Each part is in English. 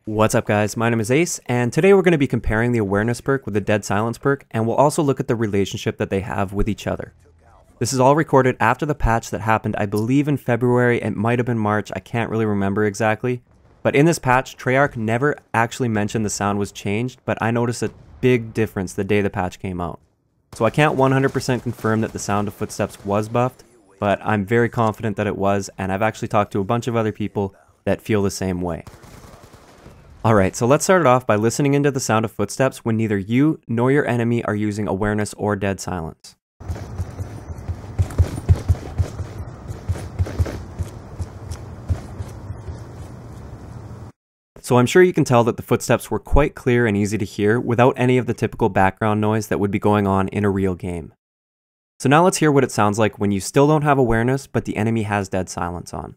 What's up guys, my name is Ace, and today we're going to be comparing the awareness perk with the dead silence perk, and we'll also look at the relationship that they have with each other. This is all recorded after the patch that happened, I believe in February, it might have been March, I can't really remember exactly. But in this patch, Treyarch never actually mentioned the sound was changed, but I noticed a big difference the day the patch came out. So I can't 100% confirm that the sound of footsteps was buffed, but I'm very confident that it was, and I've actually talked to a bunch of other people that feel the same way. Alright, so let's start it off by listening into the sound of footsteps when neither you nor your enemy are using awareness or dead silence. So I'm sure you can tell that the footsteps were quite clear and easy to hear without any of the typical background noise that would be going on in a real game. So now let's hear what it sounds like when you still don't have awareness but the enemy has dead silence on.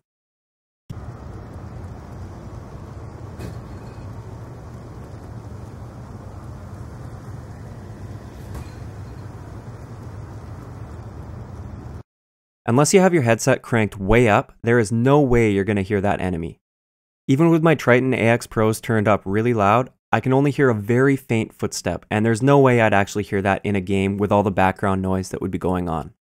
Unless you have your headset cranked way up, there is no way you're going to hear that enemy. Even with my Triton AX Pros turned up really loud, I can only hear a very faint footstep, and there's no way I'd actually hear that in a game with all the background noise that would be going on.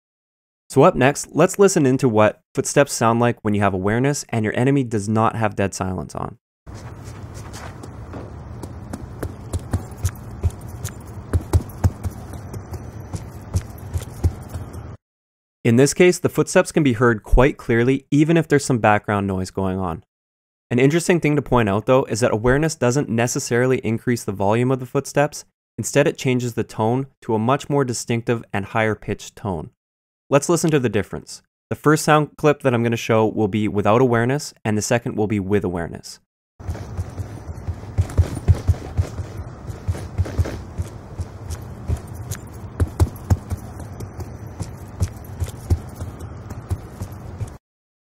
So up next, let's listen into what footsteps sound like when you have awareness and your enemy does not have dead silence on. In this case, the footsteps can be heard quite clearly even if there's some background noise going on. An interesting thing to point out though is that awareness doesn't necessarily increase the volume of the footsteps, instead it changes the tone to a much more distinctive and higher pitched tone. Let's listen to the difference. The first sound clip that I'm going to show will be without awareness and the second will be with awareness.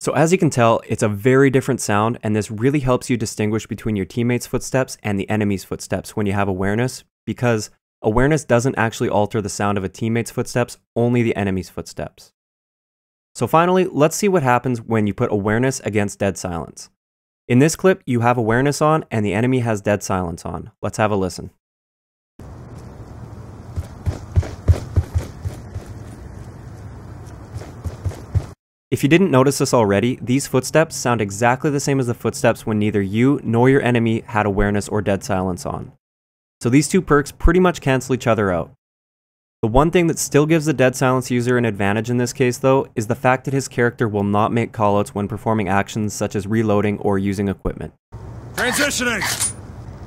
So as you can tell, it's a very different sound, and this really helps you distinguish between your teammates' footsteps and the enemy's footsteps when you have awareness, because awareness doesn't actually alter the sound of a teammate's footsteps, only the enemy's footsteps. So finally, let's see what happens when you put awareness against dead silence. In this clip, you have awareness on and the enemy has dead silence on. Let's have a listen. If you didn't notice this already, these footsteps sound exactly the same as the footsteps when neither you nor your enemy had awareness or dead silence on. So these two perks pretty much cancel each other out. The one thing that still gives the dead silence user an advantage in this case though, is the fact that his character will not make callouts when performing actions such as reloading or using equipment. Transitioning!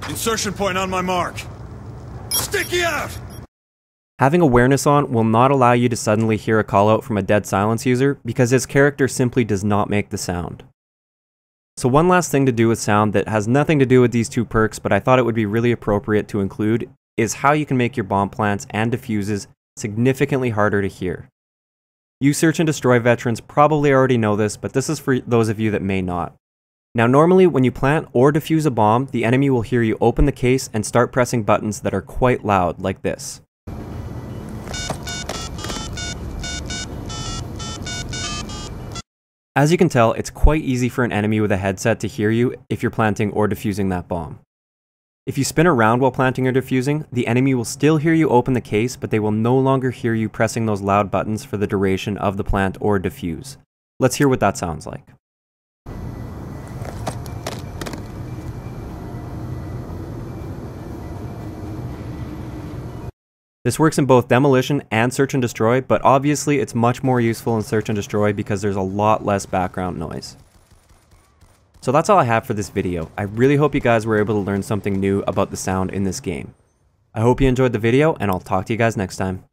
Insertion point on my mark. Sticky out! Having awareness on will not allow you to suddenly hear a callout from a dead silence user because his character simply does not make the sound. So one last thing to do with sound that has nothing to do with these two perks, but I thought it would be really appropriate to include, is how you can make your bomb plants and defuses significantly harder to hear. You search and destroy veterans probably already know this, but this is for those of you that may not. Now normally when you plant or defuse a bomb, the enemy will hear you open the case and start pressing buttons that are quite loud, like this. As you can tell, it's quite easy for an enemy with a headset to hear you if you're planting or defusing that bomb. If you spin around while planting or defusing, the enemy will still hear you open the case, but they will no longer hear you pressing those loud buttons for the duration of the plant or defuse. Let's hear what that sounds like. This works in both demolition and search and destroy, but obviously it's much more useful in search and destroy because there's a lot less background noise. So that's all I have for this video. I really hope you guys were able to learn something new about the sound in this game. I hope you enjoyed the video, and I'll talk to you guys next time.